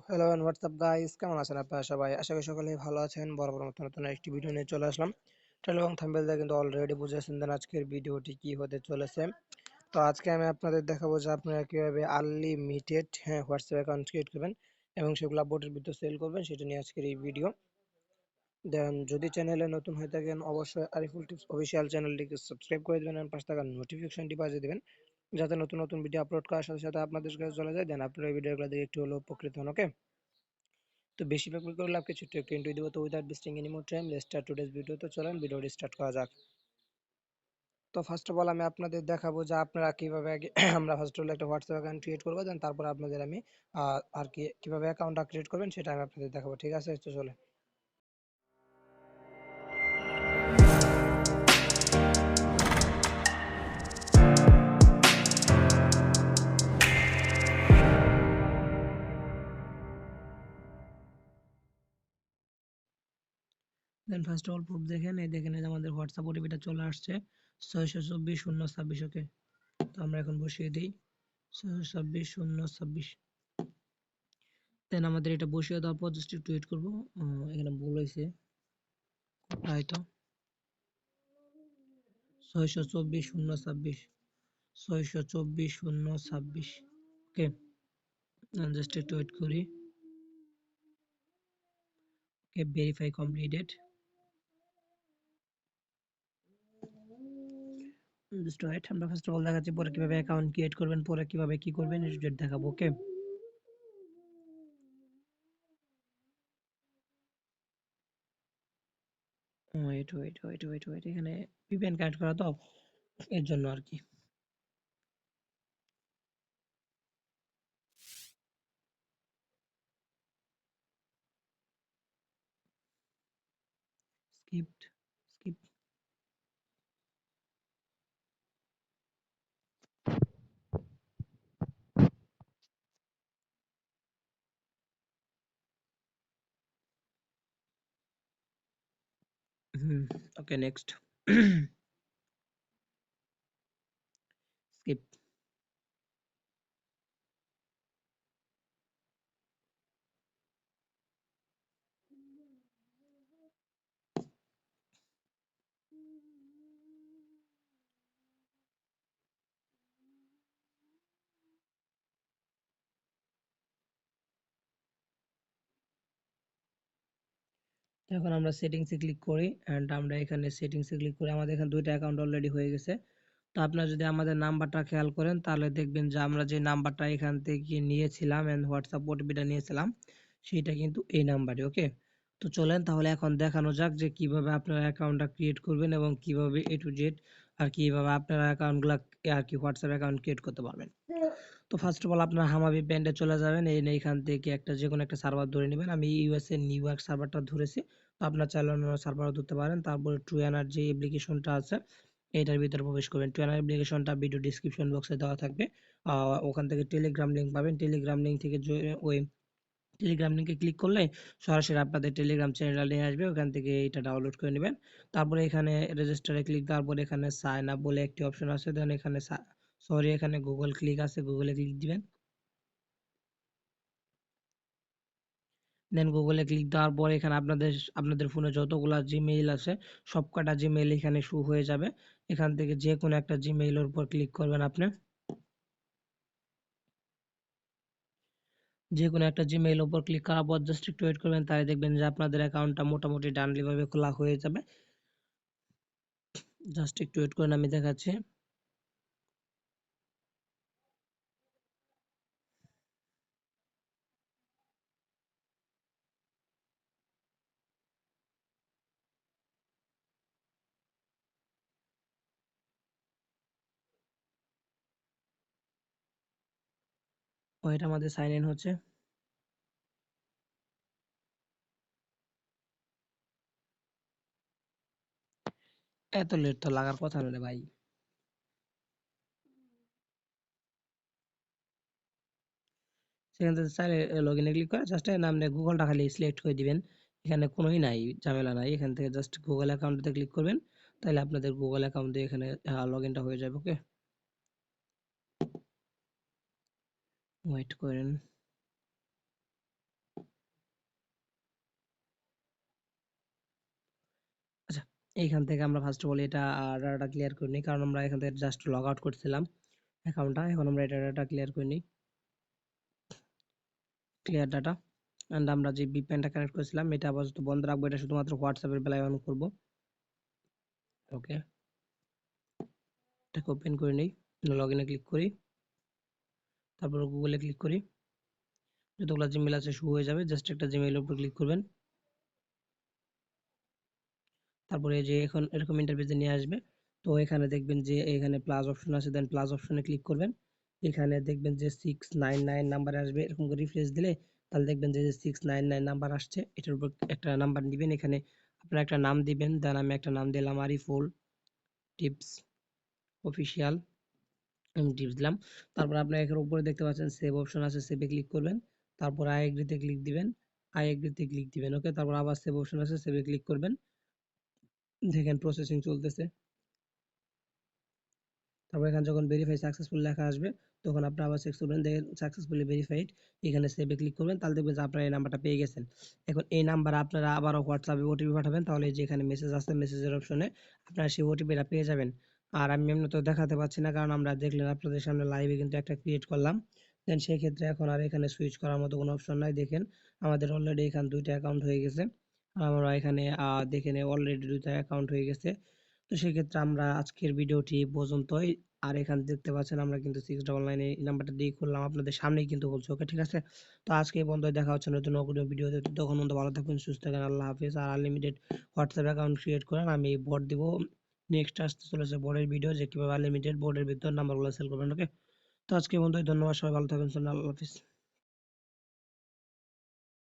Hello and WhatsApp guys, কেমন আছেন আপনারা সবাই? আশা করি সকলেই ভালো আছেন। বরাবর মতো নতুন একটি ভিডিও নিয়ে চলে আসলাম। টাইটেল এবং থাম্বনেল দেখে কিন্তু অলরেডি বুঝেছেন দেন আজকের ভিডিওটি কি হতে চলেছে। তো আজকে আমি আপনাদের দেখাবো যে আপনারা কিভাবে আনলিমিটেড হোয়াটসঅ্যাপ অ্যাকাউন্ট ক্রিয়েট করবেন এবং সেগুলো বোটের ভিতরে সেল করবেন, সেটা নিয়ে আজকের এই ভিডিও। দেন যদি চ্যানেলে নতুন হয়ে থাকেন অবশ্যই আরিফুল টিপস অফিসিয়াল চ্যানেলটিকে সাবস্ক্রাইব করে দেবেন এবং পাশে থাকা নোটিফিকেশনটি বাজিয়ে দেবেন, যাতে নতুন নতুন ভিডিও আপলোড করার সাথে সাথে আপনাদের কাছে চলে যায়। দেন আপনারা এই ভিডিওগুলো দেখে একটু হলেও উপকৃত হন। ওকে, তো বেশি ব্যাকআপ করে লাভ কিছু একটু ইন্ট্রো দিব। তো without wasting any more time, let's start today's video. তো চলেন ভিডিওটি স্টার্ট করা যাক। তো ফার্স্ট অফ অল আমি আপনাদের দেখাবো যে আপনারা কিভাবে আমরা ফার্স্ট অফ অল একটা হোয়াটসঅ্যাপ অ্যাকাউন্ট ক্রিয়েট করবো, দেন তারপর আপনাদের আমি আর কি কিভাবে অ্যাকাউন্টটা ক্রিয়েট করবেন সেটা আমি আপনাদের দেখাবো। ঠিক আছে, তো চলে দেন ফার্স্ট অফ অল প্রুফ দেখেন, এই দেখেন এই যে আমাদের হোয়াটসঅ্যাপ ওটিপিটা চলে আসছে 624 026। ওকে, তো আমরা এখন বসিয়ে দিই 624 026। দেন আমাদের এটা বসিয়ে দেওয়ার পর জাস্ট একটু ওয়েট করবো। এখানে ভুল হয়েছে, কোথায় তো 624 026, 624 026। ওকে, জাস্ট একটু ওয়েট করি। ওকে, ভেরিফাই কমপ্লিটেড। জাস্ট ওয়েট, আমরা ফার্স্ট অফ অল দেখাচ্ছি পরে কিভাবে অ্যাকাউন্ট ক্রিয়েট করবেন, পরে কিভাবে কি করবেন এটা দেখাবো। Okay, wait wait wait wait wait, এখানে ভিপিএন কানেক্ট করা তো এর জন্য আর কি। Script script hmm, okay next. স্কিপ। এখন আমরা সেটিংসে ক্লিক করি অ্যান্ড আমরা এখানে সেটিংসে ক্লিক করে আমাদের এখানে দুইটা অ্যাকাউন্ট অলরেডি হয়ে গেছে। তো আপনারা যদি আমাদের নাম্বারটা খেয়াল করেন তাহলে দেখবেন যে আমরা যে নাম্বারটা এখান থেকে নিয়েছিলাম এন্ড হোয়াটসঅ্যাপ ওটিপিটা নিয়েছিলাম সেটা কিন্তু এই নাম্বারই। ওকে, তো চলেন তাহলে এখন দেখানো যাক যে কিভাবে আপনারা অ্যাকাউন্টটা ক্রিয়েট করবেন এবং কিভাবে এ টু জেড আর কিভাবে আপনারা অ্যাকাউন্টগুলো আর কি হোয়াটসঅ্যাপ অ্যাকাউন্ট ক্রিয়েট করতে পারবেন। তো ফার্স্ট অফ অল আপনারা হামাবি ব্যান্ডে চলে যাবেন, এইখান থেকে একটা যে কোনো একটা সার্ভার ধরে নেবেন। আমি ইউএসএ নিউ ইয়র্ক সার্ভারটা ধরেছি, তো আপনার চাইলে অন্য সার্ভারও ধরতে পারেন। তারপরে ট্রুয়ানার যে অ্যাপ্লিকেশনটা আছে এটার ভিতরে প্রবেশ করবেন। ট্রুয়ানার অ্যাপ্লিকেশনটা ভিডিও ডিসক্রিপশন বক্সে দেওয়া থাকবে। ওখান থেকে টেলিগ্রাম লিঙ্ক পাবেন, টেলিগ্রাম লিঙ্ক থেকে ওই টেলিগ্রাম লিঙ্কে ক্লিক করলে সরাসরি আপনাদের টেলিগ্রাম চ্যানেলে নিয়ে আসবে, ওখান থেকে এটা ডাউনলোড করে নেবেন। তারপরে এখানে রেজিস্টারে ক্লিক দেওয়ার পরে এখানে সাইন আপ বলে একটি অপশন আছে, দেন এখানে সরি এখানে গুগল ক্লিক আছে, গুগলে ক্লিক দিবেন। দেন গুগলে ক্লিক দেওয়ার পর এখানে আপনাদের ফোনে যতগুলা জিমেইল আছে সবকটা জিমেইল এখানে শো হয়ে যাবে। এখান থেকে যে কোনো একটা জিমেইলের উপর ক্লিক করবেন আপনি, যে কোনো একটা জিমেইল উপর ক্লিক করার পর জাস্ট একটু ওয়েট করবেন, তাই দেখবেন যে আপনাদের অ্যাকাউন্টটা মোটামুটি ডানলি ভাবে খোলা হয়ে যাবে। জাস্ট একটু ওয়েট করেন, আমি দেখাচ্ছি। ওইটা আমাদের সাইন ইন হচ্ছে। এত লেট তো লাগার কথা না রে ভাই। সেখান থেকে চাইলে লগ ইনে ক্লিক করে জাস্ট নাম নিয়ে গুগলটা খালি সিলেক্ট করে দিবেন। এখানে কোনোই নাই, ঝামেলা নাই। এখান থেকে জাস্ট গুগল অ্যাকাউন্টে ক্লিক করবেন, তাহলে আপনাদের গুগল অ্যাকাউন্ট দিয়ে এখানে লগ ইনটা হয়ে যাবে। ওকে, ওয়েট করেন। এইখান থেকে আমরা ফার্স্ট অফ অল এটা ডাটাটা ক্লিয়ার করে নিই, কারণ আমরা এখান থেকে জাস্ট লগ আউট করছিলাম অ্যাকাউন্টটা। এখন আমরা এটা ডাটা ক্লিয়ার করে নিই, ক্লিয়ার ডাটা। অ্যান্ড আমরা যে VPN-টা কানেক্ট করেছিলাম এটা আপাতত বন্ধ রাখবো, এটা শুধুমাত্র হোয়াটসঅ্যাপের বেলায় অন করব। ওকে, এটাকে ওপেন করে নিই, লগ ইনে ক্লিক করি, তারপর গুগলে ক্লিক করি, যতগুলো জিমেল আছে শো হয়ে যাবে, জাস্ট একটা জিমেইলের উপর ক্লিক করবেন। তারপরে যে এখন এরকম ইন্টারফেসে নিয়ে আসবে। তো এখানে দেখবেন যে এখানে প্লাস অপশন আছে, দেন প্লাস অপশনে ক্লিক করবেন। এখানে দেখবেন যে 699 নাম্বার আসবে, এরকম করে রিফ্রেশ দিলে তাহলে দেখবেন যে 699 নাম্বার আসছে। এটার উপর একটা নাম্বার দিবেন, এখানে আপনারা একটা নাম দিবেন, দেন আমি একটা নাম দিলাম আরিফুল টিপস অফিসিয়াল, আমি টিপস দিলাম। তারপর আপনারা এখানে উপরে দেখতে পাচ্ছেন সেভ অপশন আছে, সেভে ক্লিক করবেন। তারপর আই এগ্রিতে ক্লিক দিবেন, আই এগ্রিতে ক্লিক দিবেন। ওকে, তারপর আবার সেভ অপশন আছে, সেভে ক্লিক করবেন। দেখেন প্রসেসিং চলতেছে। তারপর এখানে যখন ভেরিফাই সাকসেসফুল লেখা আসবে তখন আপনি আবার চেক করবেন, দেখেন সাকসেসফুলি ভেরিফাইড। এখানে সেভে ক্লিক করবেন, তাহলে দেখবেন যে আপনারা এই নাম্বারটা পেয়ে গেছেন। এখন এই নাম্বার আপনারা আবারও হোয়াটসঅ্যাপে ওটিপি পাঠাবেন, তাহলে এই যে এখানে মেসেজ আছে, মেসেজের অপশনে আপনারা সেই ওটিপিটা পেয়ে যাবেন। আর আমি এমনি তো দেখাতে পাচ্ছি না, কারণ আমরা দেখলেন আপনাদের সামনে লাইভে কিন্তু একটা ক্রিয়েট করলাম। দেন সেই ক্ষেত্রে এখন আর এখানে সুইচ করার মতো কোনো অপশন নাই। দেখেন আমাদের অলরেডি এখানে দুইটা অ্যাকাউন্ট হয়ে গেছে। আমরা এখানে দেখে নিই অলরেডি দুইটা অ্যাকাউন্ট হয়ে গেছে। তো সেক্ষেত্রে আমরা আজকের ভিডিওটি এই পর্যন্তই। আর এখানে দেখতে পাচ্ছেন আমরা কিন্তু 699 এই নাম্বারটা দিয়ে করলাম, আপনাদের সামনেই কিন্তু বলছি। ওকে, ঠিক আছে। তো আজকে এই পর্যন্ত, দেখা হচ্ছে নতুন কোনো ভিডিওতে। তখন পর্যন্ত ভালো থাকবেন, সুস্থ থাকবেন, আল্লাহ হাফিজ। আর আনলিমিটেড হোয়াটসঅ্যাপ অ্যাকাউন্ট ক্রিয়েট করেন, আমি বোর্ড দিব। নেক্সট আসতে চলেছে বোর্ডের ভিডিও, যে কিভাবে আনলিমিটেড বোর্ডের ভিতর নাম্বারগুলো সেল করবেন। ওকে, তো আজকে এই পর্যন্তই, ধন্যবাদ, সবাই ভালো থাকবেন, আল্লাহ হাফিজ।